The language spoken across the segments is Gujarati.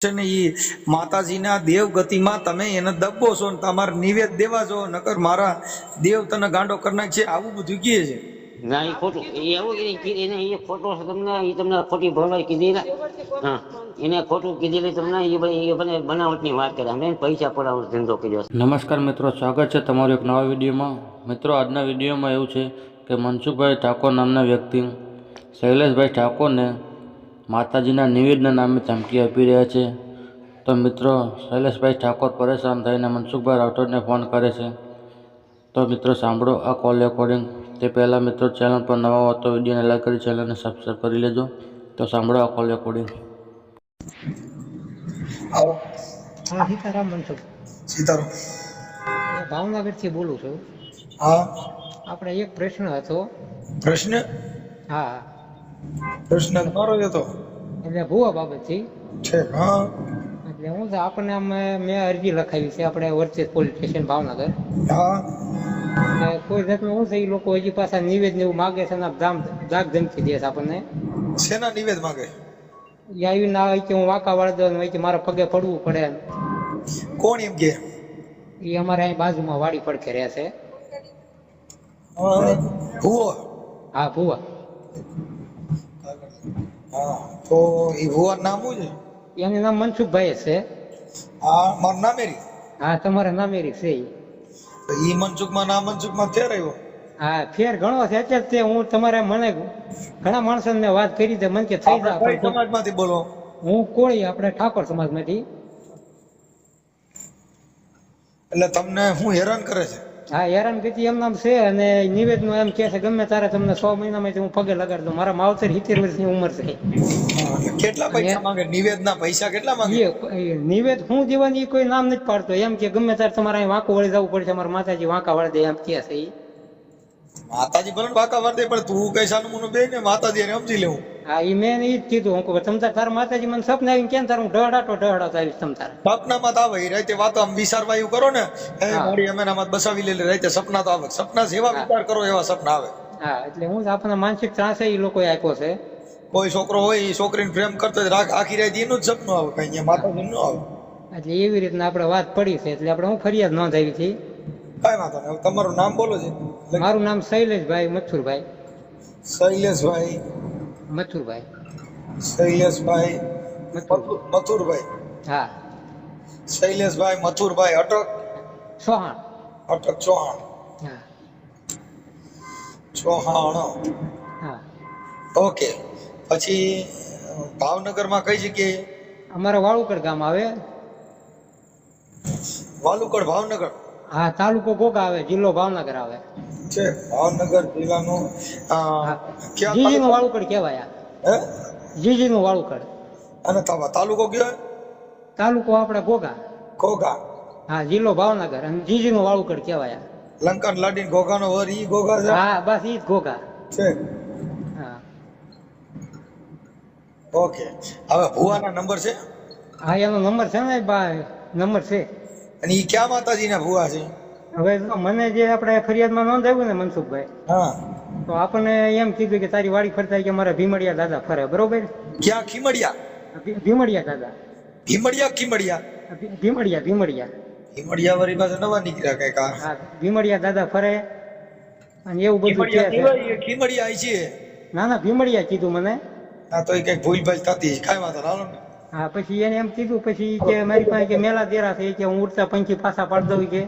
છે ને ઈ માતાજીના દેવ ગતિમાં તમે એને દબો છો ને તમારે નિવેદ દેવા છો, નકર મારા દેવ તને ગાંડો કરી નાખશે, આવું બધું કહે છે. ના એ ખોટું એવું એને એ ખોટો છે તમને, એ તમને ખોટી ભરવાઈ કીધી ને. હા, એને ખોટું કીધેલી તમને, એ બનાવટની વાત કરે, અમે પૈસા પડાવવાનો ધંધો કર્યો છે. નમસ્કાર મિત્રો, સ્વાગત છે તમારું એક નવા વિડીયોમાં. મિત્રો, આજના વિડીયોમાં એવું છે કે મનસુખભાઈ ઠાકોર નામના વ્યક્તિ શૈલેષભાઈ ઠાકોરને માતાજીના નિવેદના નામે ધમકી આપી રહ્યા છે. તો મિત્રો, શૈલેષભાઈ ઠાકોર પરેશાન થઈને મનસુખભાઈ રાઠોડને ફોન કરે છે. તો મિત્રો સાંભળો આ કોલ રેકોર્ડિંગ. તે પહેલાં મિત્રો, ચેનલ પર નવા હો તો વિડીયોને લાઈક કરી ચેનલને સબસ્ક્રાઈબ કરી લેજો. તો સાંભળો આ કોલ રેકોર્ડિંગ. આવો. હા, સીતારામ મનસુખ. સીતારામ. ભાવનગરથી બોલું છું. હા, આપણે એક પ્રશ્ન હતો. પ્રશ્ન? હા, પ્રશ્ન તમારો જ હતો. એટલે ભૂવા બાબતથી. છે. હા, એટલે હું છે, આપણને મેં અરજી લખાવી છે આપણે વર્ચેસ પોલીસ સ્ટેશન ભાવનગર. હા. એટલે કોઈ જાતનું શું છે, એ લોકો હજી પાછા નિવેદ ને એવું માગે છે ને દાગ ધમકી દે છે આપણને. શેના નિવેદ માંગે? એ આવી ના હોય કે હું વાંકા વાળી દઉં, હોય કે મારા પગે પડવું પડે. કોણ એમ કે? એ અમારે અહીં બાજુમાં વાડી પડખે રહે છે. ભૂવો? હા, ભૂવા. હા, તો એ ભૂવાનું નામ શું છે? એનું નામ મનસુખભાઈ જ છે. હા, મારું નામેરી. હા, તમારા નામેરી છે ઈ. તો ઈ મનસુખમાં ના મનસુખમાં ફેર આવ્યો. હા, ફેર ઘણો છે. એટલે જ તે હું તમારે મને ઘણા માણસોને વાત કરી દે, મને કે થઈ જાય. કઈ સમાજમાંથી બોલો? હું કોળી, આપણે ઠાકોર સમાજમાંથી. એટલે તમને હું હેરાન કરે છે? હા, હેરાનગતિ એમ નામ છે. અને નિવેદનું એમ કે છે ગમે તારે તમને 100 મહિનામાં હું પગે લગાડી દઉં. મારા માવતર 70 વર્ષની ઉંમર છે. કેટલા પૈસા માંગે? નિવેદના પૈસા કેટલા માંગે? એ નિવેદ હું દેવાની કોઈ નામ નથી પાડતો. એમ કે ગમે તારે તમારે અહીં વાંકો વળી જવું પડશે, અમારા માતાજી વાંકા વળી દે એમ કે છે. ઈ માતાજી ભલે બાકા વર્દે, પણ તું કઈ સાનું મુનું બે ને માતાજી એને સમજી લેવું. હા, એ મેં ઈ જ કીધું. હું કહું તમ તાર માતાજી મને સપના આવીને કેમ તાર હું ઢહડાતો આવીશ તમ તારે. સપનામાં તો આવે એ રાતે વાતો આમ વિચારવા એવું કરો ને, એ મારી અમે નામાં બસાવી લે રાતે સપના તો આવે. સપના જેવા વિચાર કરો એવા સપના આવે. હા, એટલે હું આપણને માનસિક ત્રાસ એ લોકોએ આપ્યો છે. કોઈ છોકરો હોય એ છોકરીને પ્રેમ કરતો આખી રાત એનું જ સપનું આવે, કઈ અહીંયા માતાજી નું આવે. એટલે એવી રીતના આપણે વાત પડી છે. એટલે આપણે હું ફરિયાદ નોંધાવી હતી. કઈ વાંધો નહીં. તમારું નામ બોલો છે? મારું નામ શૈલેષભાઈ મથુરભાઈ. શૈલેષભાઈ મથુરભાઈ. શૈલેષભાઈ મથુરભાઈ. હા, શૈલેષભાઈ મથુરભાઈ અટક સોહાણ. અટક ચૌહાણ. હા, ચૌહાણ. હા. ઓકે. પછી ભાવનગરમાં કઈ જગ્યાએ? અમારે વાળુકડ ગામ આવે. વાલુકડ ભાવનગર? હા, તાલુકો ગોગા આવે, જિલ્લો ભાવનગર આવે છે. ભાવનગર જિલ્લાનું જીજી નું વાળુકડ કહેવાય. હે? જીજી નું વાળુકડ. અને તાલુકો કયો? તાલુકો આપણે ગોગા. ઘોઘા. હા, જિલ્લો ભાવનગર. અને જીજી નું વાળુકડ કહેવાય. લંકન લાડીન ઘોઘાનો વર ઈ ઘોઘા છે? હા, બસ ઈ જ ઘોઘા છે. હા. ઓકે. હવે ભુવાના નંબર છે? હા, એનો નંબર છે ને ભાઈ, નંબર છે. અને ઈ ક્યાં માતાજીના ભુવા છે? હવે જો મને જે આપણે ફરિયાદમાં નોંધાવ્યું ને મનસુખભાઈ, હા, તો આપણને એમ કીધું કે તારી વાડી ફરતા કે મારા ભીમડિયા દાદા ફરે. બરોબર? ક્યાં? ખીમડિયા? ભીમડિયા દાદા. ભીમડિયા? ખીમડિયા? ભીમડિયા. ભીમડિયા. ખીમડિયા વાળી પાસે નવા નીકળ્યા કઈક. હા, ભીમડિયા દાદા ફરે અને એવું બધું કે છે. ખીમડિયા આઈ છે? ના ના, ભીમડિયા કીધું મને. હા, તો એ કઈક ભૂલ ભાલ થતી છે, કાંઈ વાંધો હાલો ને. હા, પછી એને એમ કીધું, પછી કે મારી પાસે કે મેલા દેરા છે કે હું ઉડતા પંખી પાછા પાડી દઉં કે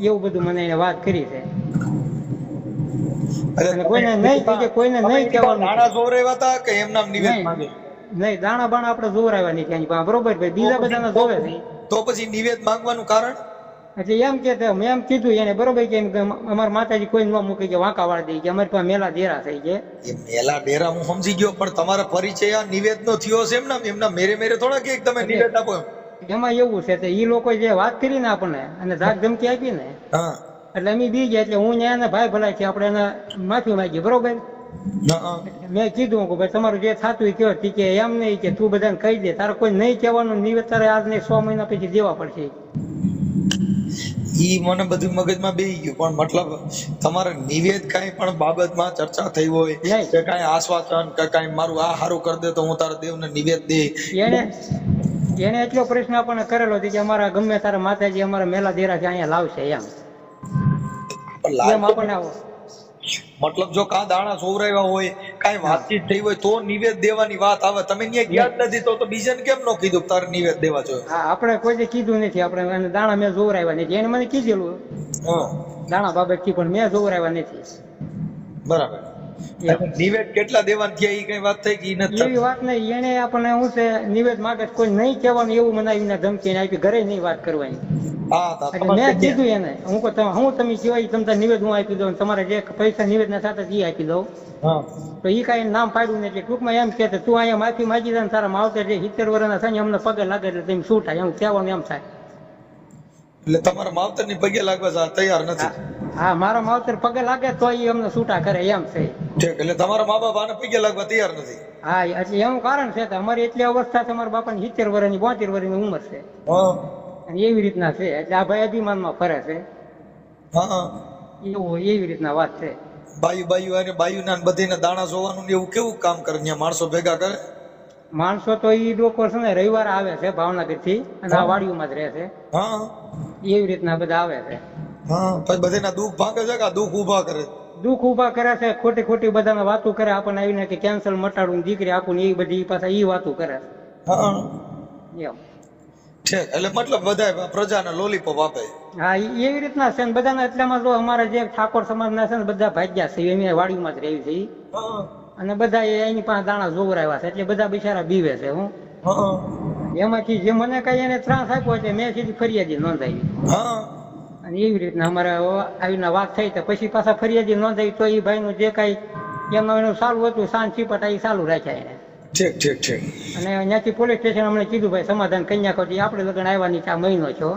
એવું બધું મને એને વાત કરી છે. અને કોઈને નહીં કે કોઈને નહીં કહેવાનું. દાણા જોવરાવ્યા હતા કે એમ નામ નિવેદ માંગે? નહીં, દાણા બાણા આપણે જોવરાવ્યા નહીં ક્યાંય પાસે. બરોબર ભાઈ, બીજા બધાના જોવે છે. તો પછી નિવેદ માંગવાનું કારણ? એટલે એમ કે મેં એમ કીધું એને, બરોબર, કે અમારા માતાજી કોઈ ન મૂકે કે વાંકા વાળી દે કે અમારી પાસે મેલા દેરા થઈ છે. એ મેલા ડેરા હું સમજી ગયો, પણ તમારા પરિચય આ નિવેદ નો થયો છે એમના મેરે મેરે થોડા કે તમે નિવેદ આપો એમ. એમાં એવું છે, એ લોકો જે વાત કરી ને આપણને અને ધાક ધમકી આપી ને, હા, એટલે અમે બી ગયા. એટલે હું એને ભાઈ ભલાઈ છે, આપણે એને માફી માંગી. બરોબર? મેં કીધું કે ભાઈ તમારું જે થતું એ કયો. કે એમ નહીં કે તું બધાને કહી દે, તારે કોઈ નહીં કહેવાનું નિવેદ તારે આજ નહીં 100 મહિના પછી દેવા પડશે. ઈ મને બધું મગજમાં બેહી ગયું, પણ મતલબ તમારે નિવેદ કાંઈ પણ બાબતમાં ચર્ચા થઈ હોય નહીં. કે કાંઈ આશ્વાસન કે કાંઈ મારું આ હારું કરી દે તો હું તારા દેવને નિવેદ દે, એને એટલો પ્રશ્ન આપણને કરેલો હતો કે અમારા ગમે તારા માતાજી અમારા મેલા દેરાથી અહીંયા લાવશે એમ. પણ લાવ એમ આપણને આવો મતલબ જો કાં દાણા સોવરાવ્યા હોય કાંઈ વાતચીત થઈ હોય તો નિવેદ દેવાની વાત આવે. તમે ત્યાં ગયા જ નથી તો બીજાને કેમ ન કીધું કે તારે નિવેદ દેવા જોઈએ? હા, આપણે કોઈ કીધું નથી. આપણે એને દાણા મેં જોવરાવ્યા નથી. એને મને કીધેલું હા દાણા બાબતથી, પણ મેં જોવરાવ્યા નથી. બરાબર. નિવેદ કેટલા દેવાના થયા એ કઈ વાત થઈ કે ઈ નથી? એવી વાત નહીં. એને આપણને શું છે નિવેદ માગે કોઈ નહીં કહેવાનું એવું મને આવીને ધમકી આપી, ઘરે નહીં વાત કરવાની. હા એટલે મેં કીધું એને હું તમે કહેવાય તમને નિવેદ હું આપી દઉં, તમારે જે પૈસા નિવેદ ના સાથે એ આપી દઉં. તો એ કાંઈ નામ પાડ્યું નથી. એટલે ટૂંકમાં એમ કે તું અહીંયા માફી માગી દે ને તારા માવતર જે 70 વર્ષના થાય ને અમને પગે લાગે એટલે તમે શું થાય એમ કહેવાનું એમ થાય. એટલે તમારા માવતર ની પગે લાગવા તૈયાર નથી? હા, મારા માવતર પગે લાગે તો એ અમને છૂટા કરે એમ છે. ઠીક. એટલે તમારા મા બાપ આને પગે લાગવા તૈયાર નથી? હા, એટલે એનું કારણ છે કે અમારી એટલી અવસ્થા છે, મારા બાપાની 70 વર્ષની 72 વર્ષની ઉંમર છે. અને એવી રીતના છે. એટલે આ ભાઈ અભિમાનમાં ફરે છે. એવી રીતના વાત છે. બાયુ ના બધીને દાણા જોવાનું ને એવું કેવું કામ કરે? ત્યાં માણસો ભેગા કરે? માણસો તો ઈ લોકો છે ને રવિવારે આવે છે ભાવનગર થી, અને આ વાડીઓમાં જ રહે છે. એવી રીતના બધા આવે છે. પછી બધાના દુઃખ ભાગે છે કે દુઃખ ઉભા કરે? દુઃખ ઉભા કરે છે. ખોટી ખોટી બધાને વાતો કરે. આપણને આવીને કે કેન્સલ મટાડું દીકરી આપું ને એ બધી પાછા ઈ વાતો કરે એમ. ઠીક. એટલે મતલબ બધા પ્રજાને લોલીપોપ આપે? હા, એવી રીતના છે ને બધાના. એટલામાં જો અમારા જે ઠાકોર સમાજ ના છે ને બધા ભાગ્યા છે, એમ વાડીમાં જ રહી છે. અને બધા એની પાસે દાણા જોવરાવ્યા છે, એટલે બધા બિચારા બીવે છે. હું એમાંથી જે મને કઈ એને ત્રાસ આપ્યો છે મેં સીધી ફરિયાદી નોંધાવી. અને એવી રીતના અમારે આવીને વાત થઈ તો પછી પાછા ફરિયાદી નોંધાવી તો એ ભાઈનું જે કઈ એનું ચાલુ હતું સાંજ છીપટ એ ચાલુ રાખ્યા એને. ઠીક ઠીક ઠીક. અને અહીંયાથી પોલીસ સ્ટેશન અમને કીધું ભાઈ સમાધાન કરી નાખો. આપણે લગ્ન આવવાની આ મહિનો છો.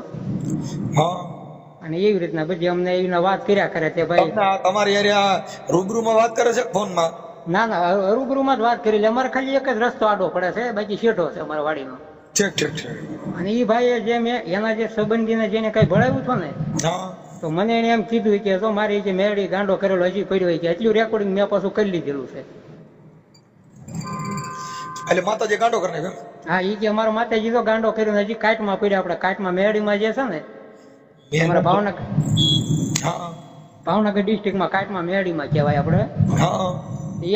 અને એવી રીતના બધી અમને એવી વાત કર્યા કરે તે ભાઈ. તમારી યાર રૂબરૂમાં વાત કરે છે ફોનમાં? ના, રૂબરૂમાં જ વાત કરી લે. અમારે ખાલી એક જ રસ્તો આડો પડે છે, બાકી શેઠો છે અમારા વાડીનો. ઠીક ઠીક ઠીક. અને એ ભાઈએ જે મેં એના જે સંબંધીને જેને કઈ ભણાવ્યું હતું ને, તો મને એને એમ કીધું કે જો મારી જે મેળી ગાંડો કરેલો હજી પડ્યો હોય કે એટલું રેકોર્ડિંગ મેં પાછું કરી લીધેલું છે. એટલે માતાજી ગાંડો કરી નાખ્યો? હા, એ કે અમારા માતાજી તો ગાંડો કર્યો હજી કાટમાં પડ્યા. આપણે કાટમાં મેળીમાં જે છે ને અમારા ભાવનગર ડિસ્ટ્રિક્ટમાં કાટમાં મેળીમાં કહેવાય આપણે.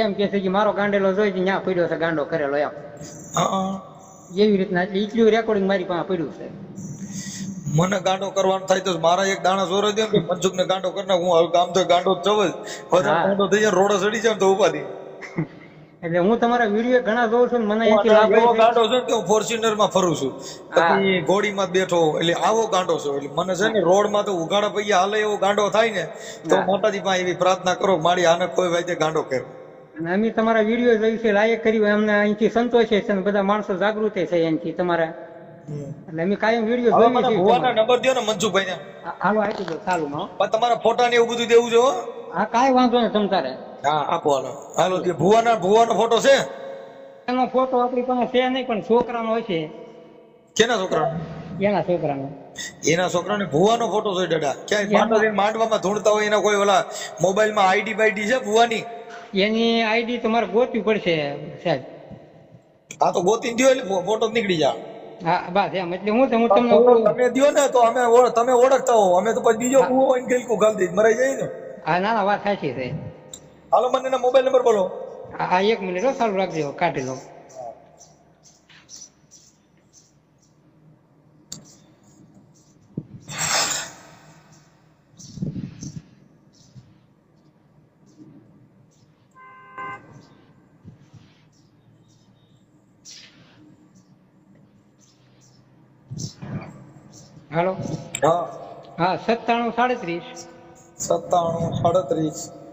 એમ કે છે કે મારો ગાંડેલો જોઈ ત્યાં પડ્યો છે ગાંડો કરેલો એમ. એવી રીતના એટલું રેકોર્ડિંગ મારી પાસે પડ્યું છે. મને ગાંડો કરવાનું થાય તો મારા એક દાણા જોરે દે કે મનસુખ ને ગાંડો કરી નાખું. હું ગામ તો ગાંડો જ જવું વધારે ગાંડો થઈ જાય રોડે ચડી જાય તો ઉપાધી. એટલે હું તમારા વિડીયો ઘણા જોઉં છું. મને એવો ગાંડો છે કે હું ફોર્ચ્યુનર માં ફરું છું, પછી ઘોડીમાં બેઠો, એટલે આવો ગાંડો છો. એટલે મને છે ને રોડ માં તો ઉઘાડા પૈયા હાલે એવો ગાંડો થાય ને તો માતાજી પાસે એવી પ્રાર્થના કરો મારી આને કોઈ વાતે ગાંડો કરે. અને અમે તમારા વિડીયો જોયું છે, લાયક કર્યું, અમને અહીંથી સંતોષ છે અને બધા માણસો જાગૃત છે એનાથી તમારા. એટલે અમે કાયમ વિડીયો જોઈએ છીએ. ભુવાના નંબર દો ને મનસુખભાઈ ને. હાલો આપી દો ચાલુ માં. તમારા ફોટા ને એવું બધું દેવું જો? હા, કાંઈ વાંધો નહીં તમ તારે. હા આપો. હાલો હાલો. ભુવાનો ફોટો છે? એનો ફોટો આપણી પાસે છે નહીં, પણ છોકરાનો હોય છે. કેના છોકરાનો? એના છોકરાનો. એના છોકરાને ભુવાનો ફોટો છે દાદા? ક્યાંય માંડવામાં ધૂણતા હોય એના કોઈ ઓલા મોબાઈલમાં આઈડી બાઈડી છે ભુવાની? એની આઈડી તમારે ગોતવી પડશે સાહેબ. હા તો ગોતી દો એટલે ફોટો નીકળી જાય. હા બસ એમ. એટલે હું તમને તમે દો ને તો અમે તમે ઓળખતા હો, અમે તો પછી બીજો ભૂવો હોય ને ગેલકું ગાલ દઈ મરાઈ જાય ને. હા ના વાત સાચી છે. હાલો મને એના મોબાઈલ નંબર બોલો. હા 1 મિનિટ ચાલુ રાખજો, કાઢી લો. હાલો. હા 97 37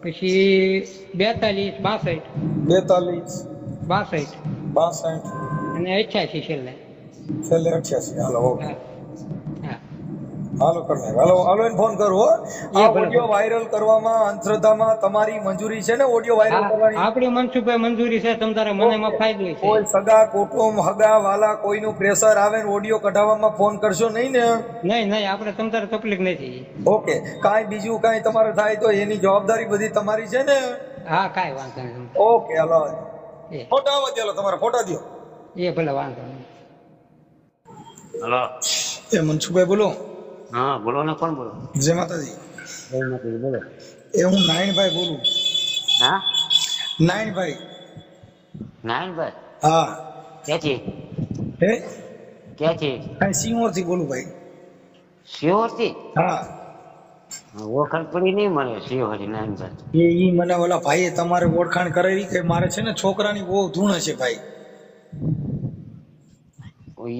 પછી 42 62 અને 88 છેલ્લે. છેલ્લે 88. Hello okay. હા. હાલો કર નાખ. હાલો એને ફોન કરો હો. આ ઓડિયો વાયરલ કરવામાં અંધશ્રદ્ધામાં તમારી મંજૂરી છે ને? ઓડિયો વાયરલ કરવાની આપણી મનસુખભાઈ મંજૂરી છે, તમ તારે મને એમાં ફાયદો છે. કોઈ સગા કુટુંબ હગા વાલા કોઈનું પ્રેશર આવે ને ઓડિયો કઢાવવામાં ફોન કરશો નહીં ને? નહીં આપણે તમ તારે તકલીફ નથી. ઓકે. કાંઈ બીજું કાંઈ તમારે થાય તો એની જવાબદારી બધી તમારી છે ને? હા કાંઈ વાંધો નહીં. ઓકે હાલો એ ફોટા આવો ચાલો તમારા ફોટા દો. એ ભલે વાંધો નહીં. હલો. એ મનસુખભાઈ બોલો. હા બોલો ને, કોણ બોલો? જય માતાજી. જય માતાજી, બોલો. એ હું નારાયણભાઈ બોલું. હા નારાયણભાઈ. નારાયણભાઈ હા. ક્યાંથી? હે ક્યાંથી? કાંઈ સિંહોરથી બોલું ભાઈ. શિહોરથી? હા. ઓળખાણ પડી નહીં મને શિહોરી નારાયણભાઈ. ઈ મને ઓલા ભાઈએ તમારે ઓળખાણ કરાવી કે મારે છે ને છોકરાની બહુ ધૂણ છે ભાઈ.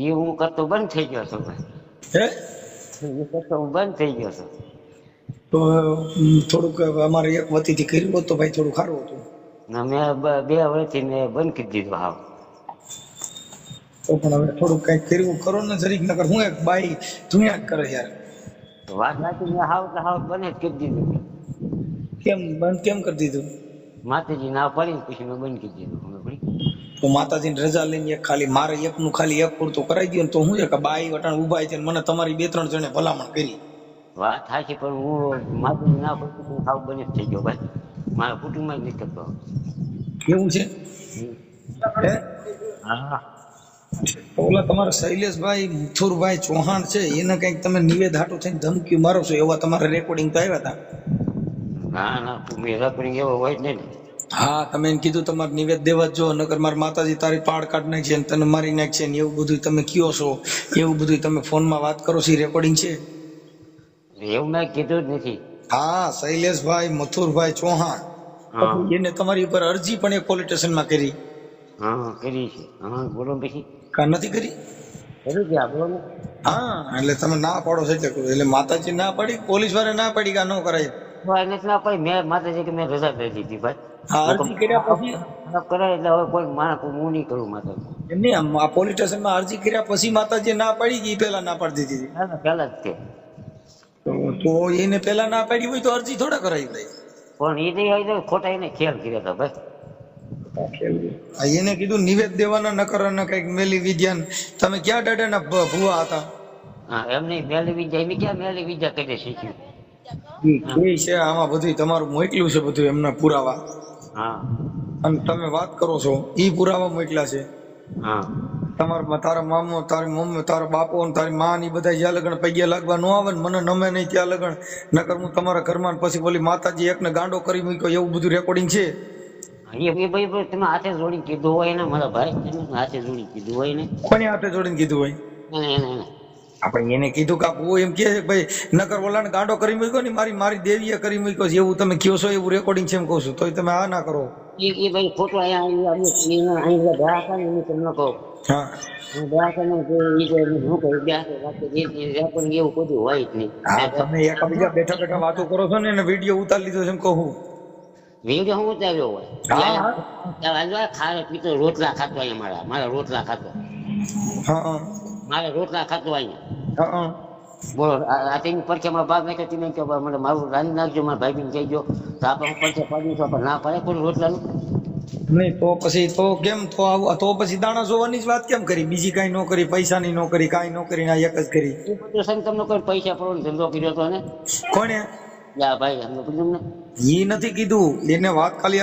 એ હું કરતો બંધ થઈ ગયો છું ભાઈ. હે એ કરતો હું બંધ થઈ ગયો છું. તો થોડુંક અમારે એક વતીથી કર્યું હોત તો ભાઈ થોડું સારું હતું. ના મેં 2 વર્ષથી મેં બંધ કરી દીધું હાવ. તો પણ હવે થોડુંક કઈક કર્યું કરો ને જરીક, નકર હું એક બાઈ ધૂણ્યા જ કરે યાર. વાત સાચી, મેં હાવ તો હાવ બંધ જ કરી દીધું. કેમ બંધ કેમ કરી દીધું? માતાજી ના પડી પછી મેં બંધ કરી દીધું. ખબર પડી? તો માતાજીની રજા લઈને એક ખાલી મારે એકનું ખાલી એક પૂરતું કરાવી દો ને તો હું છે કે બાઈ વટાણ ઉભા છે મને તમારી 2-3 જણે ભલામણ કરી. વાત સાચી, પણ હું માતાજી ના પડી હું હાવ બંધ જ થઈ ગયો ભાઈ. મારા કુટુંબમાં જ નહીં કરતો. કેવું છે? હે હા. ઓલા તમારા શૈલેષભાઈ મથુરભાઈ ચૌહાણ છે એને કઈક તમે નિવેદ હાટું થઈને ધમકી મારો છો એવા તમારા રેકોર્ડિંગ તો આવ્યા હતા. ના મેં રેકોર્ડિંગ એવો હોય જ નહીં. હા તમે એને કીધું તમારે નિવેદ દેવા જ જો, નકર મારી માતાજી તારી પાડ કાઢ નાખશે ને તને મારી નાખશે ને એવું બધું તમે કયો છો, એવું બધું તમે ફોનમાં વાત કરો છો. રેકોર્ડિંગ છે. એવું મેં કીધું જ નથી. હા શૈલેષભાઈ મથુરભાઈ ચૌહાણ એને તમારી ઉપર અરજી પણ એક પોલીસ સ્ટેશનમાં કરી. હા કરી છે. હા બોલો પછી. કા નથી કરી? કરી ગયા બોલો ને. હા એટલે તમે ના પાડો છો એટલે માતાજી ના પાડી, પોલીસ વાળા ના પાડી કે આ ન કરાય. ના પડી. મેં માતાજી કે મેં રજા દઈ દીધી ભાઈ. હા અરજી કર્યા પછી કરાય એટલે હવે કોઈ માણસ હું નહીં કરું માતાજી. એમ નહીં, આ પોલીસ સ્ટેશનમાં અરજી કર્યા પછી માતાજી ના પાડી કે પેલા ના પાડી દીધી? પેલા જ તે. તો એને પેલા ના પાડી હોય તો અરજી થોડા કરાવી ભાઈ. પણ એ નહીં આવી ખોટા એને ખેલ કર્યા હતા ભાઈ. એને કીધું નિવેદ દેવાના નકર કઈક મેલી વિદ્યાન. તમે ક્યાં દાડાના ભુવા હતા? હા એમ નહીં, મેલી વિદ્યા એમ ક્યાં મેલી વિદ્યા કરી શીખ્યું. એ છે આમાં બધું તમારું મોકલ્યું છે બધું એમના પુરાવા. હા અને તમે વાત કરો છો ઈ પુરાવા મોકલ્યા છે. હા તમારા તારા મામો તારી મમ્મી તારા બાપો ને તારી માં ની બધા જ્યાં લગન પૈયા લાગવા ન આવે ને મને નમે નહીં ત્યાં લગન, નકર હું તમારા ઘરમાં પછી બોલી માતાજી એકને ગાંડો કરી મૂક્યો એવું બધું રેકોર્ડિંગ છે. એ ભાઈ તમે હાથે જોડી કીધું હોય ને મારા ભાઈ, તમે હાથે જોડી કીધું હોય ને. કોને હાથે જોડીને કીધું હોય? એને આપણે એને કીધું કે હું એમ કે ભાઈ નકર ઓલાને ગાંડો કરી મૂક્યો ને મારી દેવીએ કરી મૂક્યો છે એવું તમે કહો છો, એવું રેકોર્ડિંગ છે એમ કહું છું તોય તમે આ ના કરો. એ ભાઈ ખોટો અહીંયા તમને કહું. હા હું એવું બધું હોય જ નહીં. હા તમે એકબીજા બેઠા બેઠા વાતો કરો છો ને એને વિડીયો ઉતારી લીધો છે એમ કહું. વિડીયો હું ઉતાર્યો હોય. હા ખારે પીતો રોટલા ખાતો અહીંયા મારા રોટલા ખાતો. હા મારે રોટલા ખાતો અહીંયા. હા બોલો આ તેની પરખેમાં ભાગ નાખ્યો તમે કે મને મારું રાંધી નાખજો, મારા ભાઈ બી કહી ગયો તો આપણે હું પરખે પાડી પણ ના પડે કોઈ રોટલાનું. નહીં તો પછી તો કેમ તો આવું તો પછી દાણા જોવાની જ વાત કેમ કરી? બીજી કઈ નો કરી, પૈસાની નો કરી, કાંઈ નો કરી, આ એક જ કરી. એ બધું સંગ તમને કોઈ પૈસા પડવાનો ધંધો કર્યો હતો ને? કોને? યા ભાઈ અમને કીધું ને. ઈ નથી કીધું એને વાત ખાલી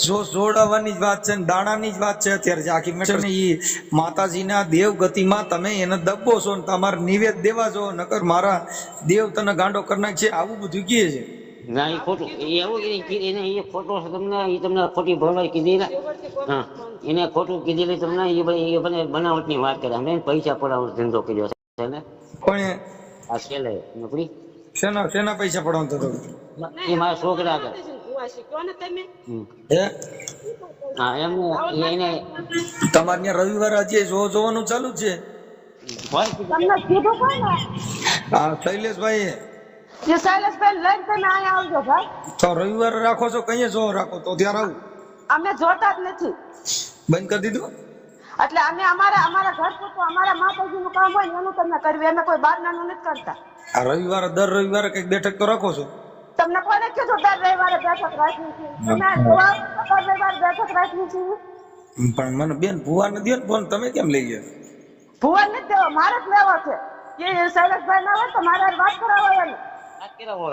જો જોડાવાની જ વાત છે ને દાણાની જ વાત છે અત્યારે જે આખી મેટર ને ઈ માતાજીના દેવ ગતિમાં તમે એને દબો છો ને તમારે નિવેદ દેવા છો, નકર મારા દેવ તને ગાંડો કરી નાખશે આવું બધું કહે છે. ના એ ખોટું એવું એને એ ખોટો છે તમને, એ તમને ખોટી ભરવાઈ કીધી ને. હા એને ખોટું કીધેલી તમને, એ ભાઈ બનાવટની વાત કરે. અમે પૈસા પડાવવાનો ધંધો કર્યો છે ને. કોણે? આ છેલ્લે નોકરી શેના પૈસા પડવાનો હતો? એ મારા છોકરા આગળ. હે હા એમને એને તમારે ત્યાં રવિવાર આજે જોવાનું ચાલુ છે? હા શૈલેષભાઈ તો રવિવાર રાખો છો કઈ જો રાખો તો ત્યાં આવું? અમે જોતા જ નથી. બંધ કરી દીધું? એટલે અમે અમારા ઘર પૂરતું અમારા માતાજીનું કામ હોય ને એનું તમે કરવી, અમે કોઈ બહારનાનું નથી કરતા. આ રવિવારે દર રવિવારે કઈક બેઠક તો રાખો છો? તમને કોને કીધું દર રવિવારે બેઠક રાખવી છે? તમે જોવા દર રવિવારે બેઠક રાખવી છે? પણ મને બેન ભુવા નથી ને ફોન, તમે કેમ લઈ ગયા? ભુવન નથી દેવો, મારે જ લેવો છે. એ શૈલેષભાઈ ના હોય તો મારે હારે વાત કરાવો એને. વાત કરાવો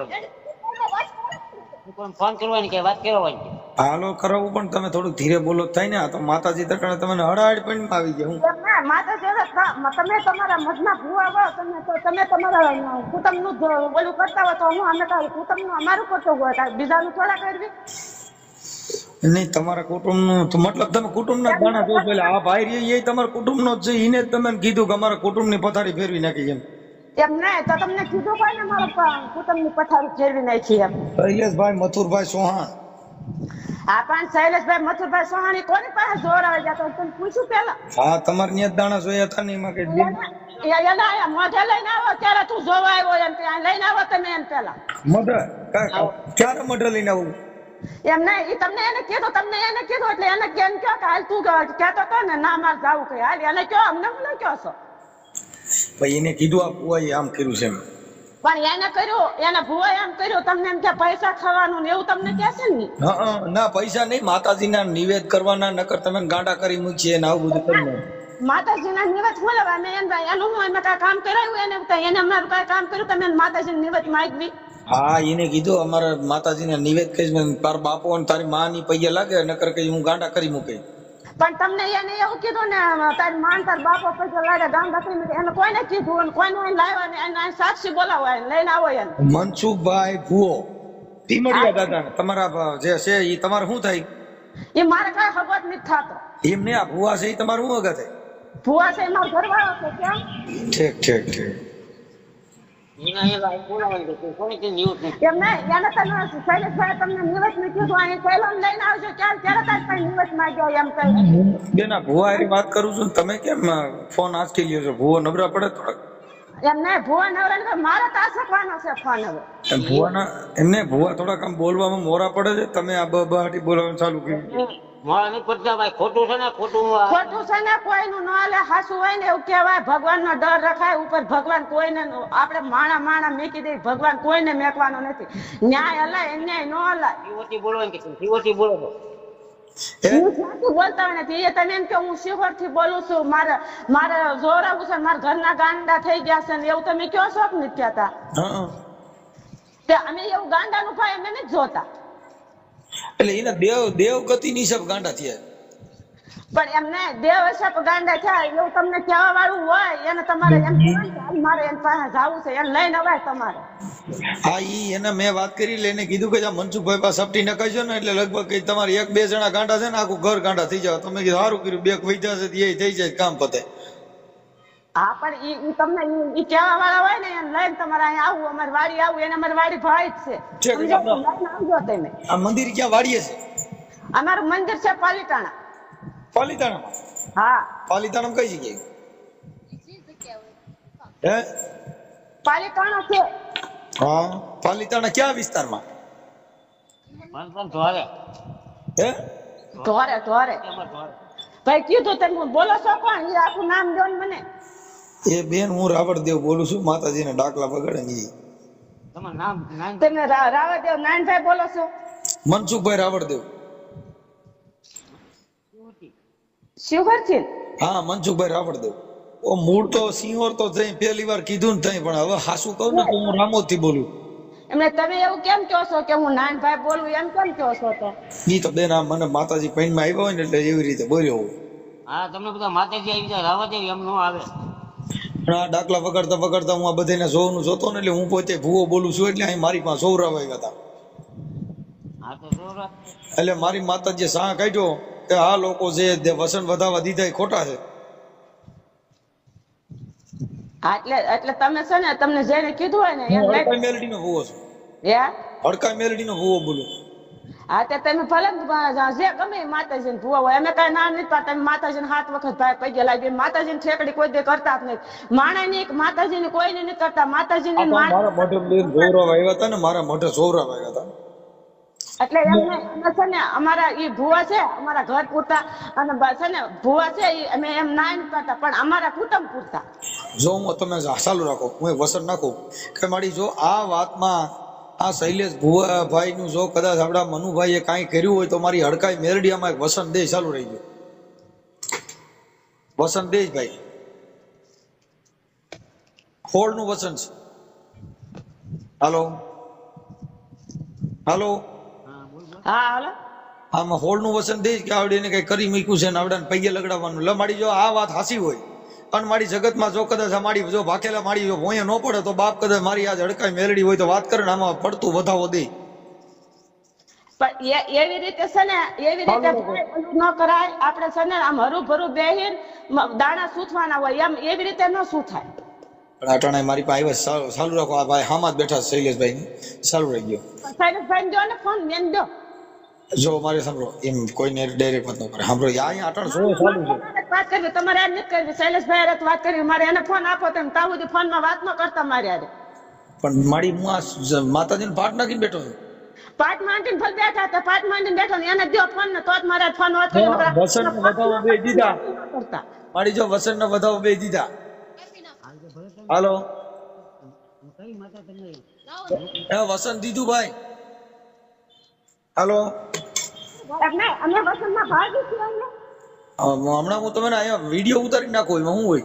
ફોન કરવાની કે વાત કરાવવાની કે હાલો કરાવું, પણ તમે થોડુંક ધીરે બોલો થાય ને. આ તો માતાજી તકણે તમને હડાહડ પણ આવી ગયા. હું એમ ના, માતાજી તમે તમારા મધના ભુવા હો, તમે તમારા કુટુંબનું ઓલું કરતા હોય તો હું અમે કુટુંબનું અમારું કરતું હોય, બીજાનું થોડા કરવી. નહીં, તમારા કુટુંબનું તો મતલબ તમે કુટુંબના જ દાણા જો. પેલા આ ભાઈ રહી એ તમારા કુટુંબનો જ છે, એને જ તમે કીધું કે અમારા કુટુંબની પથારી ફેરવી નાખી એમ. એમ નહીં તો તમને કીધું હોય ને મારા કુટુંબની પથારી ફેરવી નાખી એમ. શૈલેષભાઈ મથુરભાઈ ચૌહાણ. હા પણ શૈલેષભાઈ મથુરભાઈ સોહાણી કોની પાસે જોર આવે જતો તમે પૂછ્યું પેલા? હા, તમારે ત્યાં જ દાણા જોયા હતા ને એમાં કઈ બેન એના મોઢે લઈને આવો ત્યારે તું જોવા આવ્યો એમ ત્યાં લઈને આવો તમે એમ પેલા. મઢ ક્યારે મઢ લઈને આવું? એમ નહીં, એ તમને એને કીધું એટલે એને કેમ કયો કે હાલ તું કહેતો હતો ને ના મારે જાવું કઈ હાલ એને કયો, અમને હું ન કયો છો. ભાઈ એને કીધું આ ભુવાએ આમ કર્યું છે એમ. પણ એને કર્યું, એને ભુવાએ એમ કર્યું, તમને એમ કે પૈસા ખાવાનું ને એવું તમને કહે છે ને? ના પૈસા નહીં, માતાજીના નિવેદ કરવાના, નકર તમે ગાંડા કરી મૂકીએ ને આવું બધું કરી. માતાજીના નિવેદ બોલાવા મેં એનું હું એમાં કાંઈ કામ કરાવ્યું એને અમારું કાંઈ કામ કર્યું તમે માતાજીના નિવેદ માંગવી? હા, એને કીધું અમારે માતાજીના નિવેદ કહીશ, તાર બાપો અને તારી માં ની પૈયા લાગે, નકર કઈ હું ગાંડા કરી મૂકે. પણ તમને એને એવું કીધું ને તારી માન તાર બાપો પૈસા લાગે ગાંડા કરી મૂકે, એને કોઈને કીધું કોઈને લાવ્યા ને એને સાક્ષી બોલાવો લઈને આવો એને. મનસુખભાઈ ભુવો ટીમડિયા દાદા તમારા જે છે એ તમારે શું થાય? એ મારે કઈ ખબર નથી થતો. એમને આ ભુવા છે એ તમારું શું વગર થાય? ભુવા છે એમાં ઘરવાળો છે કેમ? ઠીક. એના અહીંયા બોલાવાની કે કોને કે ન્યૂઝ નથી. એમ નહીં, એને તમે શૈલેષભાઈ તમને નિવેદ ને કીધું અહીં પહેલા લઈને આવજો ક્યારે તાર કઈ નિવેદ માંગ્યો એમ કઈ. બેન આ ભુવા એની વાત કરું છું, તમે કેમ ફોન આજથી લ્યો છો? ભુવો નબળા પડે થોડાક. એમ નહીં, ભુવા નવરા મારે તો આસકવાનો છે ફોન હવે. ભુવાના એમને ભુવા થોડાક આમ બોલવામાં મોરા પડે છે, તમે આ બહાટી બોલવાનું ચાલુ કર્યું. મોડા નહીં પડતા ભાઈ, ખોટું છે ને ખોટું છે ને કોઈનું ન હાલે, હાસું હોય ને એવું કહેવાય. ભગવાનનો ડર રખાય ઉપર, ભગવાન કોઈને આપણે માણા મેકી દે, ભગવાન કોઈને મેકવાનો નથી. ન્યાય હલાય અન્યાય નો હલાય. શિવોથી બોલવાનું કે શિવોથી બોલો છો? હું ક્યાંથી બોલતા હોય નથી, એ તમે એમ કે હું શિવર થી બોલું છું, મારે જોર આવું છે, મારા ઘરના ગાંડા થઈ ગયા છે ને એવું તમે કયો છો કે નથી કહેતા? તે અમે એવું ગાંડાનું ભાઈ અમે નથી જોતા. એટલે એના દેવ ગતિ નિસબ ગાંડા થયા. પણ એમને દેવ હશે ગાંડા થયા એવું તમને કહેવા વાળું હોય એને તમારે એમ કહેવાનું મારે એની પાસે જવું છે એને લઈને અવાય તમારે. હા, એને મેં વાત કરી લઈને કીધું કે મનસુખભાઈ પાસે સપટી નખાઈજો ને એટલે લગભગ તમારે 1-2 જણા ગાંડા છે ને આખું ઘર ગાંડા થઈ જાવ. તમે કીધું સારું કર્યું, 2 વૈધા છે એ થઈ જાય કામ પતે. હા પણ ઈ તમને ઈ કહેવા વાળા હોય ને એને લઈને તમારે અહીંયા આવું, અમારી વાડી આવું, એને અમારી વાડી ભાઈ જ છે. આવજો તમે. આ મંદિર ક્યાં વાડીએ છે? અમારું મંદિર છે પાલીતાણા. પાલીતાણામાં? હા. પાલીતાણામાં કઈ જગ્યાએ? હે? પાલીતાણા છે. હા, પાલીતાણા ક્યાં વિસ્તારમાં? ધોરે. હે? ધોરે. ભાઈ કીધું તમે બોલો છો કોણ? એ આખું નામ દો ને મને. એ બેન હું રાવળદેવ બોલું છું, માતાજીના ડાકલા વગાડે ને ઈ. તમારું નામ તમે રાવળદેવ નાનભાઈ બોલો છો? મનસુખભાઈ રાવળદેવ. શિવહરથી? હા, મનસુખભાઈ રાવળદેવ. ઓ મૂળ તો સિંહોર તો થઈ, પહેલી વાર કીધું ને થઈ, પણ હવે હાસુ કહું ને તો હું રામોદ થી બોલું. એમને તમે એવું કેમ કહો છો કે હું નાનભાઈ બોલું એમ કેમ કહો છો? તો ઈ તો બેન આ મને માતાજી પૈણમાં આવ્યા હોય ને એટલે એવી રીતે બોલ્યો હું. હા, તમને બધા માતાજી આવી જાય રાવા દેવી એમ નો આવે. પણ આ ડાકલા વગાડતા હું આ બધાને જોવાનું જોતો ને એટલે હું પોતે ભૂવો બોલું છું એટલે અહીં મારી પાસે સૌરાવ આવ્યા હતા. હા તો જોરા. એટલે મારી માતાજીએ સાહ કાઢ્યો કે આ લોકો જે વસન વધાવા દીધા એ ખોટા છે. એટલે તમે છે ને તમને જેને કીધું હોય ને એમ હડકાઈ મેલડીનો ભૂવો છું. હે? હડકાઈ મેલડીનો ભૂવો બોલું. હા તે તમે ભલે જે ગમે માતાજીને ભૂવા હોય અમે કઈ ના નથી પાડતા. તમે માતાજીને 7 વખત ભાઈ પગે લાગી, માતાજીની ઠેકડી કોઈ દે કરતા જ નહીં. માણસની માતાજીની કોઈને નથી કરતા. માતાજીની મારા મોઢે સૌરાવ આવ્યા હતા ને, મારા મોઢે સૌરાવ આવ્યા હતા. એટલે એમને છે ને અમારા ઈ ભુવા છે અમારા ઘર પૂરતા અને છે ને ભુવા છે ઈ અમે એમ ના એમ કરતા પણ અમારા કુટુંબ પૂરતા. જો હું તમે ચાલુ રાખો, હું એક વસન નાખું કે મારી જો આ વાતમાં આ શૈલેષ ભુવાભાઈ નું જો કદાચ આપણા મનુભાઈએ કાંઈ કર્યું હોય તો મારી હડકાઈ મેરડિયામાં એક વસન દે ચાલુ રહી ગયો. વસન દે ભાઈ, હોળ નું વસન છે. હાલો હાલો, હા હાલો. આમાં હોળ નું વસન દઈશ કે આવડીને કઈ કરી મૂક્યું છે ને આવડાને પૈયે લગડાવવાનું. એટલે મારી જો આ વાત હાસી હોય અને મારી જગતમાં જો કદાચ મારી જો ભાખેલા મારી જો ભોંયે ન પડે તો બાપ કદાચ મારી આજ હડકાઈ મેલડી હોય તો વાત કરે ને આમાં પડતું વધાવો દે. પણ એવી રીતે છે ને એવી રીતે ન કરાય. આપણે છે ને આમ હરું ભરું બેહીન દાણા સૂથવાના હોય એમ એવી રીતે ન સૂથાય. પણ અટાણે મારી પાસે આવ્યા ચાલુ રાખો. આ ભાઈ હામાં જ બેઠા શૈલેષભાઈ ચાલુ રહી ગયો. શૈલેષભાઈ દો ને ફોન મેન દો. જો મારે સાંભળો એમ કોઈને ડાયરેક્ટ વાત ન કરે. સાંભળો અહીંયા અટાણ શું ચાલુ છે વાત કરવી તમારે એમ નથી કરવી. શૈલેષભાઈ હારે વાત કરવી મારે. એને ફોન આપો તમે તાવ સુધી ફોનમાં વાત ન કરતા મારી હારે. પણ મારી હું આ માતાજીને પાઠ નાખીને બેઠો છું. પાટ માંડીને ફલ બેઠા હતા. પાટ માંડીને બેઠો ને એને દો ફોન ને તો જ મારે ફોન વાત વસન ને વધાવો બે દીધા. કરતા. મારી જો વસન ને વધાવો બે દીધા. હાલો વસન દીધું ભાઈ. હાલો એટલે અમે વસંતમાં ભાગી છીએ અહીંયા. હમણાં હું તમને અહીંયા વિડીયો ઉતારી નાખો એમાં શું હોય.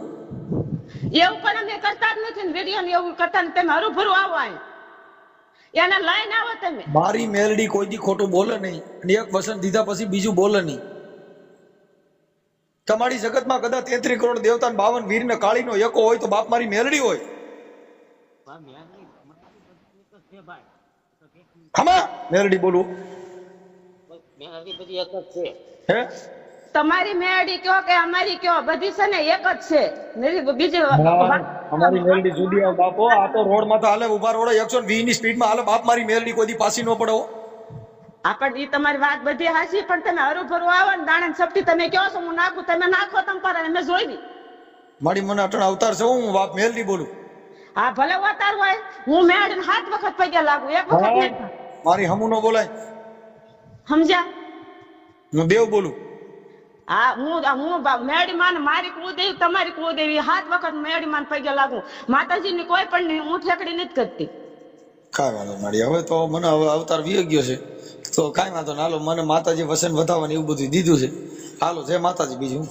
એવું પણ અમે કરતા જ નથી ને વિડીયો ને એવું કરતા ને તમે હરું ભરું આવો અહીંયા. એને લઈને આવો તમે. મારી મેલડી કોઈ દી ખોટું બોલે નહીં અને એક વસન દીધા પછી બીજું બોલે નહીં. તમારી જગતમાં કદાચ 33 કરોડ દેવતા 52 વીર ને કાળી નો એકો હોય તો બાપ મારી મેલડી હોય. ખમા મેલડી બોલું બધી એક જ છે. હે તમારી મેરડી કયો કે અમારી કયો બધી છે ને એક જ છે. બીજી અમારી મેલડી જુદી આવે બાપો. આ તો રોડ માં તો હાલે ઉભા રોડ 120 ની સ્પીડ માં હાલે. બાપ મારી મેલડી કોઈ દી પાછી ન પડો. આપણ ઈ તમારી વાત બધી હાચી પણ તમે હરું ભરું આવો ને દાણા સપટી તમે કહો છો હું નાખું તમે નાખો તમ પર મેં જોઈ લી. મારી મને અટણ અવતાર છે. હું બાપ મેલડી બોલું. હા ભલે અવતાર હોય. હું મેરડી 7 વખત પગે લાગુ એક વખત નહીં. મારી હમુ નો બોલાય. સમજ્યા? હું દેવ બોલું. હા હું મેરડી માં મારી કુળદેવી તમારી કુળદેવી 7 વખત મેરડી માં પગે લાગુ. માતાજી ની કોઈ પણ નહીં હું ઠેકડી નથી કરતી. કાંઈ વાંધો મારી. હવે તો મને હવે અવતાર વી ગયો છે તો કાંઈ વાંધો ના. હાલો મને માતાજી વસન વધાવવાનું એવું બધું દીધું છે. હાલો જય માતાજી. બીજું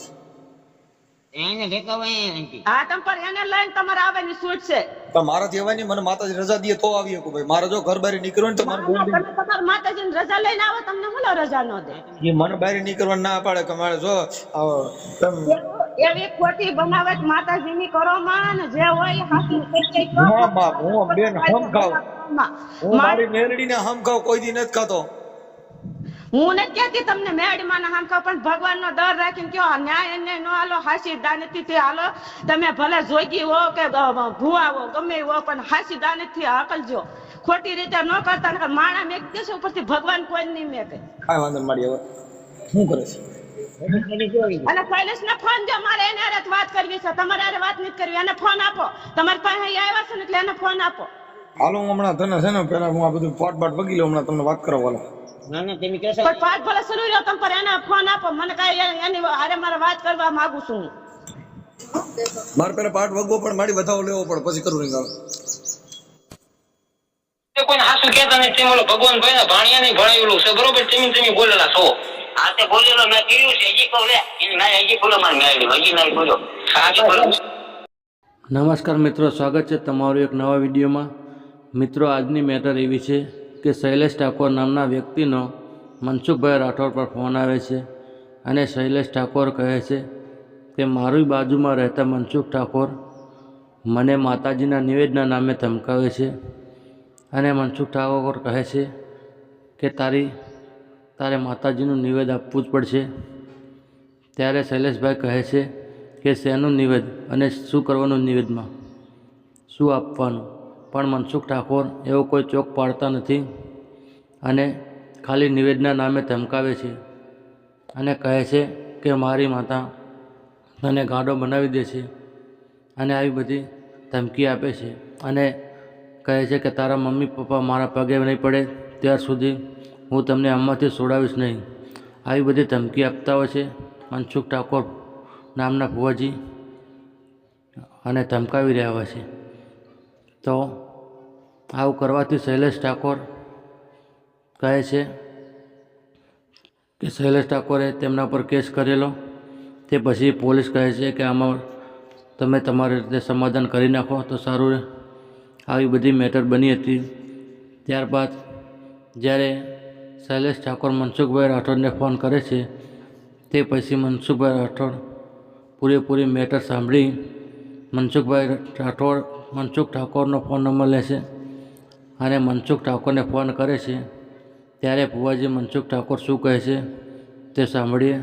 એને ઠેકાવાય. હા તમ પર એને લઈને તમારે આવવાની છૂટ છે. પણ મારાથી હવે નહીં. મને માતાજી રજા દે તો આવી શકું ભાઈ. મારે જો ઘર બહાર નીકળવું ને તો મારે તમે તમારા માતાજીની રજા લઈને આવો તમને મને રજા ન દે. એ મને બહાર નીકળવા ના પાડે કે મારે જો એવી ખોટી બનાવટ માતાજીની કરો માં ને જે હોય હાથી થઈ હા બાપ હું બેન હમ ખાવ. હું મારી મેલડીને હમ ખાવ કોઈ દી નથી ખાતો. હું નથી કહેતી તમને મેરડી માં હામ ખાવ પણ ભગવાનનો ડર રાખીને કયો ન્યાય એને નો હાલો હાસી દાનતી થી હાલો. તમે ભલે જોગી હો કે ભુવા હો ગમે હો પણ હાસી દાનત થી હકલજો. ખોટી રીતે ન કરતા માણા મેક દેશે ઉપરથી ભગવાન કોઈ નહીં મેકે. કાંઈ વાંધો મારી. હવે શું કરે છે અને શૈલેષ ને ફોન દો. મારે એને હારે વાત કરવી છે. તમારે હારે વાત નથી કરવી. એને ફોન આપો. તમારી પાસે આવ્યા છે ને એટલે એને ફોન આપો. હાલો હું હમણાં તને છે ને પેલા હું આ બધું પાટ બાટ વગી લઉં. હમણાં તમને વાત કરવા વાળો. ના ના તમે કહેશો પણ પાઠ ભલે શરૂ રહ્યો તમ પર એને ફોન આપો. મને કઈ એની હારે મારે વાત કરવા માંગુ છું. મારે પેલા પાટ વગવો પણ મારી વધાવો લેવો પડે પછી કરું નહીં. કોઈ હાસુ કહેતા નહીં. તેમ ઓલો ભગવાન ભાઈ ના ભાણિયા નહીં ભણાવેલું છે બરોબર. તમે બોલેલા છો. આ તે બોલેલો મેં કીધું છે હજી કહું લે ના હજી બોલો મારે મેળવી હજી નહીં બોલો. હજી બોલો. નમસ્કાર મિત્રો, સ્વાગત છે તમારું એક નવા વિડીયોમાં. મિત્રો આજની મેટર એવી છે કે શૈલેષ ઠાકોર નામના વ્યક્તિનો મનસુખભાઈ રાઠોડ પર ફોન આવે છે અને શૈલેષ ઠાકોર કહે છે કે મારી બાજુમાં રહેતા મનસુખ ઠાકોર મને માતાજીના નિવેદના નામે ધમકાવે છે અને મનસુખ ઠાકોર કહે છે કે તારે માતાજીનું નિવેદ આપવું જ પડશે. ત્યારે શૈલેષભાઈ કહે છે કે શેનું નિવેદ અને શું કરવાનું નિવેદમાં શું આપવાનું. પણ મનસુખ ઠાકોર એવો કોઈ ચોક પાડતા નથી અને ખાલી નિવેદના નામે ધમકાવે છે અને કહે છે કે મારી માતા તને ગાંડો બનાવી દે છે અને આવી બધી ધમકી આપે છે અને કહે છે કે તારા મમ્મી પપ્પા મારા પગે નહીં પડે ત્યાર સુધી હું તમને આમાંથી છોડાવીશ નહીં. આવી બધી ધમકી આપતા હોય છે મનસુખ ઠાકોર નામના ભુવાજી અને ધમકાવી રહ્યા હોય છે. તો આવું કરવાથી શૈલેષ ઠાકોર કહે છે કે શૈલેષ ઠાકોરે તેમના પર કેસ કરેલો. તે પછી પોલીસ કહે છે કે આમાં તમે તમારી રીતે સમાધાન કરી નાખો તો સારું રહે. આવી બધી મેટર બની હતી. ત્યારબાદ જ્યારે શૈલેષ ઠાકોર મનસુખભાઈ રાઠોડને ફોન કરે છે તે પછી મનસુખભાઈ રાઠોડ પૂરેપૂરી મેટર સાંભળી મનસુખભાઈ રાઠોડ મનસુખ ઠાકોરનો ફોન નંબર લે છે અને મનસુખ ઠાકોરને ફોન કરે છે. ત્યારે ભુવાજી મનસુખ ઠાકોર શું કહે છે તે સાંભળીએ.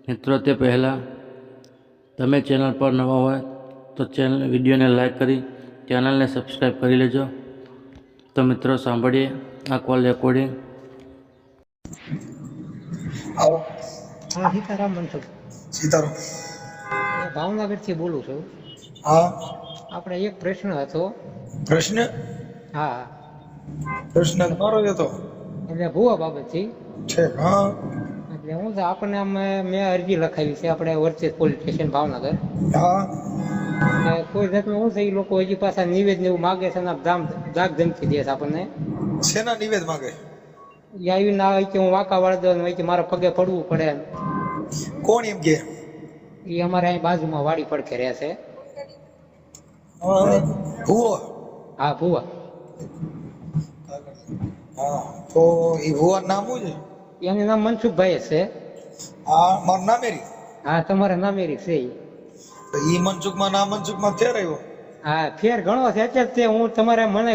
મિત્રો, તે પહેલાં તમે ચેનલ પર નવા હોય તો વિડીયોને લાઈક કરી ચેનલને સબસ્ક્રાઈબ કરી લેજો. તો મિત્રો, સાંભળીએ આ કોલ રેકોર્ડિંગ. આવો હા, સીતારામ મનસુખ. સીતારામ. ભાવનગરથી બોલું છું. હા, આપણે એક પ્રશ્ન હતો. પ્રશ્ન? હા, પ્રશ્ન તમારો જ હતો એટલે ભુવા બાબતથી છે. હા, એટલે હું છે આપણને આમ મેં અરજી લખાવી છે આપણે વર્ચેસ પોલીસ સ્ટેશન ભાવનગર. હા, એટલે કોઈ જાતનું શું છે એ લોકો હજી પાછા નિવેદન એવું માગે છે અને દાગ ધમકી દે છે આપણને. શેના નિવેદ માંગે? એ આવી ના હોય કે હું વાંકા વાળી દઉં હોય કે મારા પગે પડવું પડે. કોણ એમ કે? એ અમારે અહીં બાજુમાં વાડી પડખે રહે છે. ભુવો? હા, ભુવા. હા, તો એ ભુવા નામ શું છે? એનું નામ મનસુખભાઈ છે. હા, મારું નામેરી. હા, તમારા નામેરી છે ઈ. તો ઈ મનસુખમાં ના મનસુખમાં ફેર આવ્યો. હા, ફેર ઘણો છે. એટલે તે હું તમારે મને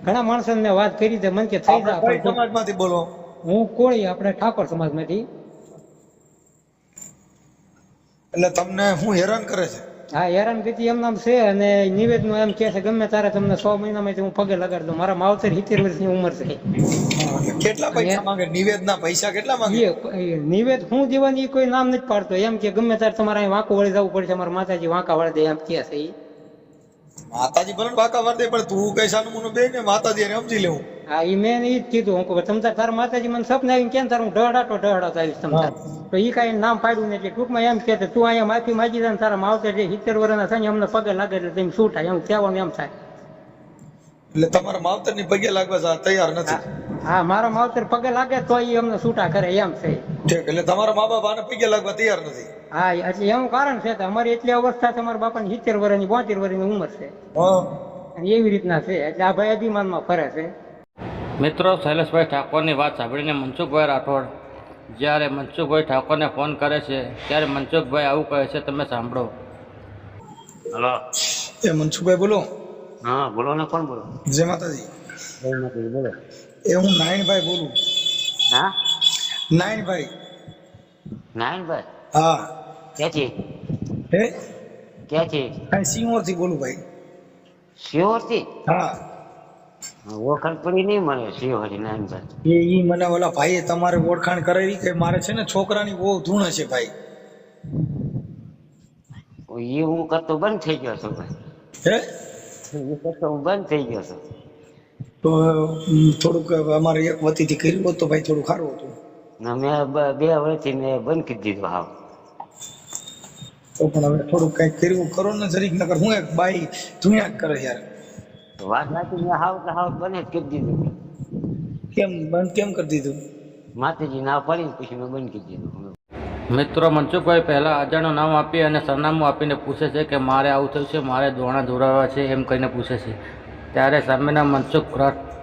ઘણા માણસોને મેં વાત કરી છે. મને કે થઈ આપણે કઈ જાય. સમાજમાંથી બોલો? હું કોળી આપણે ઠાકોર સમાજમાંથી. એટલે તમને હું હેરાન કરે છે? હા, હેરાનગતિ એમ નામ છે અને નિવેદનો એમ કે છે ગમે તારે તમને 100 મહિનામાં હું પગે લગાડી દઉં. મારા માવતર 70 વર્ષની ઉંમર છે. કેટલા પૈસા માંગે? નિવેદના પૈસા કેટલા માંગે? એ નિવેદ હું દેવાની કોઈ નામ નથી પાડતો. એમ કે ગમે તારે તમારે અહીં વાંકો વળી જવું પડશે. અમારા માતાજી વાંકા વળી દે એમ કે છે. માતાજી ભલે વાંકા વળદે, પણ તું કઈ સાનું મુનું બે ને માતાજી એને સમજી લેવું. હા, એ મેં ઈ જ કીધું. હું કહું તમ તાર માતાજી મને સપના આવીને કેમ તાર હું ઢહડાતો આવીશ તમ તાર. તો ઈ કાંઈ નામ પાડ્યું ને એટલે ટૂંકમાં એમ કે તું અહીંયા માફી માગી દે ને તારા માવતર જે 70 વર્ષના થાય અમને પગે લાગે એટલે તેમ શું થાય એમ કહેવાનું એમ થાય. એટલે તમારા માવતર ની પગે લાગવા તૈયાર નથી? હા, મારા માવતર પગે લાગે તો એ અમને છૂટા કરે એમ છે. ઠીક. એટલે તમારા મા બાપ આને પગે લાગવા તૈયાર નથી? હા, એટલે એનું કારણ છે કે અમારી એટલી અવસ્થા છે. અમારા બાપાની 70 વર્ષની 75 વર્ષની ઉંમર છે અને એવી રીતના છે. એટલે આ ભાઈ અભિમાનમાં ફરે છે. મિત્રો, શૈલેષભાઈ ઠાકોરની વાત સાંભળીને મનસુખભાઈ રાઠોડ જ્યારે મનસુખભાઈ ઠાકોરને ફોન કરે છે ત્યારે મનસુખભાઈ આવું કહે છે, તમે સાંભળો. હલો. એ મનસુખભાઈ બોલો. હા, બોલો ને. કોણ બોલો? જય માતાજી. બોલો. એ હું નારાયણભાઈ બોલું. હા, નારાયણભાઈ. નારાયણભાઈ? હા. ક્યાંથી? હે, ક્યાંથી? સિંહોર થી બોલું ભાઈ. શિહોરથી? હા. ઓળખાણ પડી નહીં મને શિહોરી નારાયણભાઈ. ઈ મને ઓલા ભાઈએ તમારે ઓળખાણ કરાવી કે મારે છે ને છોકરાની બહુ ધૂણ છે ભાઈ. એ હું કરતો બંધ થઈ ગયો છું ભાઈ. હે, એ કરતો હું બંધ થઈ ગયો છું. તો થોડુંક અમારે એક વતીથી કર્યું હોત તો ભાઈ થોડું સારું હતું. મેં 2 વર્ષથી મેં બંધ કરી દીધું. હાવ. તો પણ હવે થોડુંક કઈક કર્યું કરો ને જરીક, નકર હું એક બાઈ ધૂણ્યા જ કરે યાર. વાત સાચી. મેં હાવ બંધ જ કરી દીધું. કેમ બંધ કેમ કરી દીધું? માતાજી ના પડી પછી મેં બંધ કરી દીધું. મિત્રો, મનસુખભાઈ પહેલાં અજાણ્યું નામ આપી અને સરનામું આપીને પૂછે છે કે મારે આવું થયું છે, મારે દોણા દોરાવા છે એમ કહીને પૂછે છે. ત્યારે સામેના મનસુખ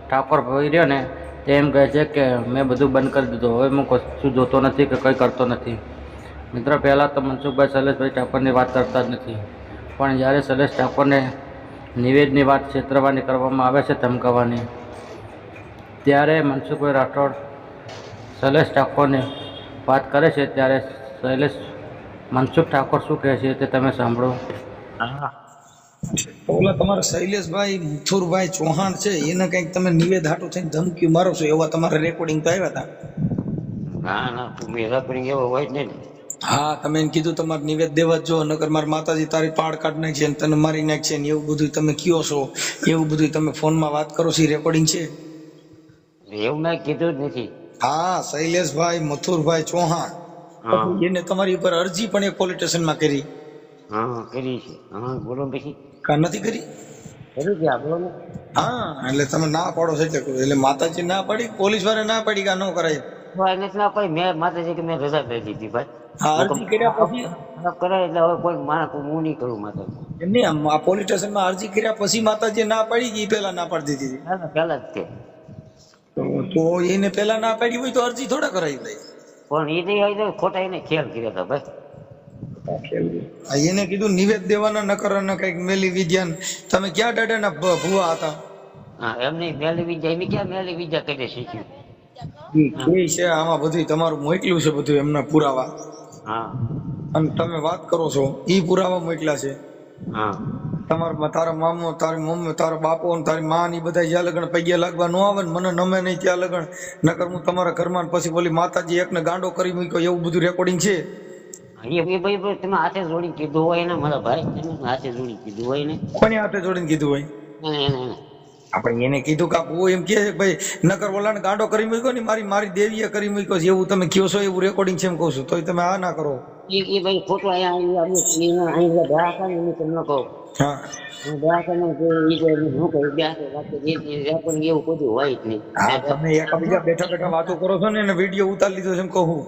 ઠાકોર ભાઈ રહ્યો ને તે એમ કહે છે કે મેં બધું બંધ કરી દીધું, હવે હું કશું જોતો નથી કે કંઈ કરતો નથી. મિત્રો, પહેલાં તો મનસુખભાઈ શૈલેષભાઈ ઠાકોરની વાત કરતા જ નથી, પણ જ્યારે શૈલેષ ઠાકોરને નિવેદની વાત છેતરવાની કરવામાં આવે છે, ધમકાવવાની, ત્યારે મનસુખભાઈ રાઠોડ શૈલેષ ઠાકોરને વાત કરે છે. ત્યારે મનસુખ ઠાકોર શું કહે છે તે તમે સાંભળો. ઓલા તમારા શૈલેષભાઈ મથુરભાઈ ચૌહાણ છે એને કઈક તમે નિવેદ હાટું થઈને ધમકી મારો છો એવા તમારા રેકોર્ડિંગ તો આવ્યા હતા? ના, રેકોર્ડિંગ એવો હોય જ નહીં. હા, તમે એને કીધું તમારે નિવેદ દેવા જ જો, નકર મારી માતાજી તારી પાડ કાઢ નાખશે ને તને મારી નાખશે ને એવું બધું તમે કયો છો, એવું બધું તમે ફોનમાં વાત કરો છો. રેકોર્ડિંગ છે? એવું મેં કીધું જ નથી. હા, શૈલેષભાઈ મથુરભાઈ ચૌહાણ, હા એને તમારી ઉપર અરજી પણ એક પોલીસ સ્ટેશનમાં કરી, હા કરી છે. હા બોલો પછી. કા નથી કરી? કરી છે, બોલો ને. હા, એટલે તમે ના પાડો છો એટલે માતાજી ના પાડી, પોલીસ વાળા ના પાડી કે આ ન કરાય? એને જ ના પાડી. મેં માતાજી કે મેં રજા દઈ દીધી ભાઈ. હા, અરજી કર્યા પછી ખરાબ કરાય એટલે હવે કોઈ માણસ હું નહીં કરું માતાજી. એમ નહીં, આ પોલીસ સ્ટેશનમાં અરજી કર્યા પછી માતાજી ના પાડી કે ઈ પેલા ના પાડી દીધી ના ના પહેલા જ તે. તો એને પેલા ના પાડી હોય તો અરજી થોડા કરાવી લે. પણ એ નહીં હોય તો ખોટા એને ખેલ કર્યા હતા ભાઈ. એને કીધું નિવેદ દેવાના ન કરવાના કઈક મેલી વિદ્યાન. તમે ક્યાં દાડાના ભુવા હતા? હા એમ નહીં, મેલી વિદ્યા એમ ક્યાં મેલી વિદ્યા કરી શીખ્યું. એ છે આમાં બધું તમારું મોકલ્યું છે બધું એમના પુરાવા, હા અને તમે વાત કરો છો ઈ પુરાવા મોકલ્યા છે. હા તમારા તારા મામો, તારી મમ્મી, તારા બાપો ને તારી માં ની બધા જ્યાં લગન પૈયા લાગવા ન આવે ને મને નમે નહીં ત્યાં લગન, નકર હું તમારા ઘરમાં પછી બોલી માતાજી એકને ગાંડો કરી મૂક્યો એવું બધું રેકોર્ડિંગ છે. એ ભાઈ તમે હાથે જોડી કીધું હોય ને મારા ભાઈ, તમે હાથે જોડી કીધું હોય ને. કોની હાથે જોડીને કીધું હોય? એને આપણે એને કીધું કે હું એમ કે ભાઈ નકર ઓલાને ગાંડો કરી મૂક્યો ને મારી દેવીએ કરી મૂક્યો છે એવું તમે કહો છો, એવું રેકોર્ડિંગ છે એમ કહું છું, તોય તમે આ ના કરો. એ ભાઈ ખોટું અહીંયા ગ્રાહક ને હું તમને કહું. હા ગ્રાહક ને શું કહ્યું રેકોર્ડિંગ એવું બધું હોય જ નહીં. હા, તમે એકબીજા બેઠા બેઠા વાતો કરો છો ને એને વિડીયો ઉતારી લીધો છે એમ કહું.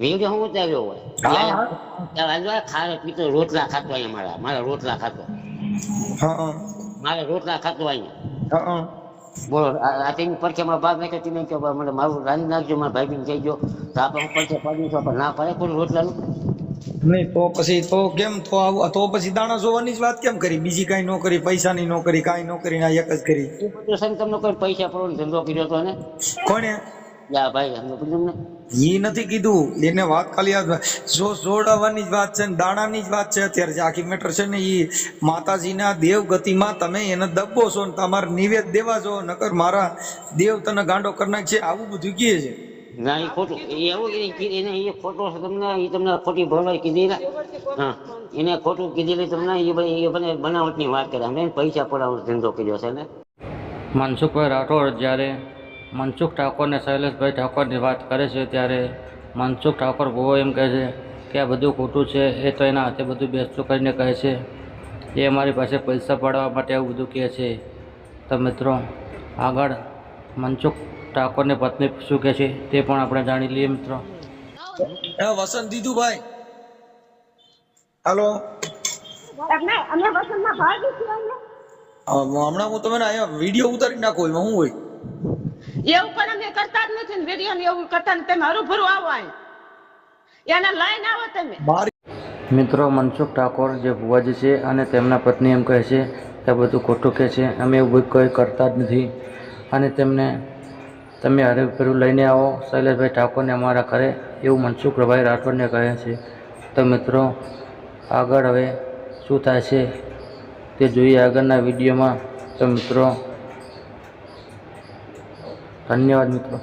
વિડીયો હું ઉતાર્યો હોય. હા ખારે પીતો રોટલા ખાતો અહીંયા મારા રોટલા ખાતો, હા મારે રોટલા ખાતો અહીંયા. હા બોલો આ તેની પરચેમાં ભાગ નાખ્યો, તમે કહો મને મારું રાંધી નાખજો, મારા ભાઈ બી કહેજો તો આપણે હું પરચે પાડીશું, આપણે ના પડે કોઈ રોટલાનું. નહીં તો પછી તો કેમ તો આવું તો પછી દાણા જોવાની જ વાત કેમ કરી? બીજી કાંઈ ન કરી, પૈસાની ન કરી, કાંઈ ન કરી, ના એક જ કરી. એ બધું છે ને તમને કોઈ પૈસા પડવાનો ધંધો કર્યો હતો ને? કોને? યા ભાઈ અમને પૂછ્યું તમને. ઈ નથી કીધું, એને વાત ખાલી જો જોડાવાની જ વાત છે ને દાણાની જ વાત છે અત્યારે. જે આખી મેટર છે ને ઈ માતાજીના દેવ ગતિમાં તમે એને દબો છો ને તમારે નિવેદ દેવા છો, નકર મારા દેવ તને ગાંડો કરી નાખશે આવું બધું કહે છે. ના એ ખોટું એવું એને એ ખોટો છે તમને, એ તમને ખોટી ભરવાઈ કીધી ને. હા એને ખોટું કીધેલી તમને, એ બને બનાવટની વાત કરે. અમે પૈસા પડાવવાનો ધંધો કર્યો છે ને. મનસુખભાઈ રાઠોડ જ્યારે મનસુખ ઠાકોરને શૈલેષભાઈ ઠાકોરની વાત કરે છે ત્યારે મનસુખ ઠાકોર બહુ એમ કહે છે કે આ બધું ખોટું છે, એ તો એના હાથે બધું બેસતું કરીને કહે છે, એ અમારી પાસે પૈસા પાડવા માટે એવું બધું કહે છે. તો મિત્રો આગળ મનસુખ ઠાકોરની પત્ની શું કહે છે તે પણ આપણે જાણી લઈએ મિત્રો. વસંત દીધુભાઈ, હાલો. હમણાં હું તમે અહીંયા વિડીયો ઉતારી નાખો, એમાં શું હોય? એવું પણ અમે કરતા જ નથી ને વિડીયો ને એવું કરતા ને. તમે હરુભરું આવો અહીં, એને લઈને આવો તમે. મિત્રો મનસુખ ઠાકોર જે ભુવાજી છે અને તેમના પત્ની એમ કહે છે કે બધું ખોટું કહે છે, અમે એવું કંઈ કરતા જ નથી, અને તમે હરુભરું લઈને આવો શૈલેષભાઈ ઠાકોરને અમારા ઘરે, એવું મનસુખભાઈ રાઠોડને કહે છે. તો મિત્રો આગળ હવે શું થાય છે તે જોઈએ આગળના વિડીયોમાં. તો મિત્રો ધન્યવાદ મિત્રો.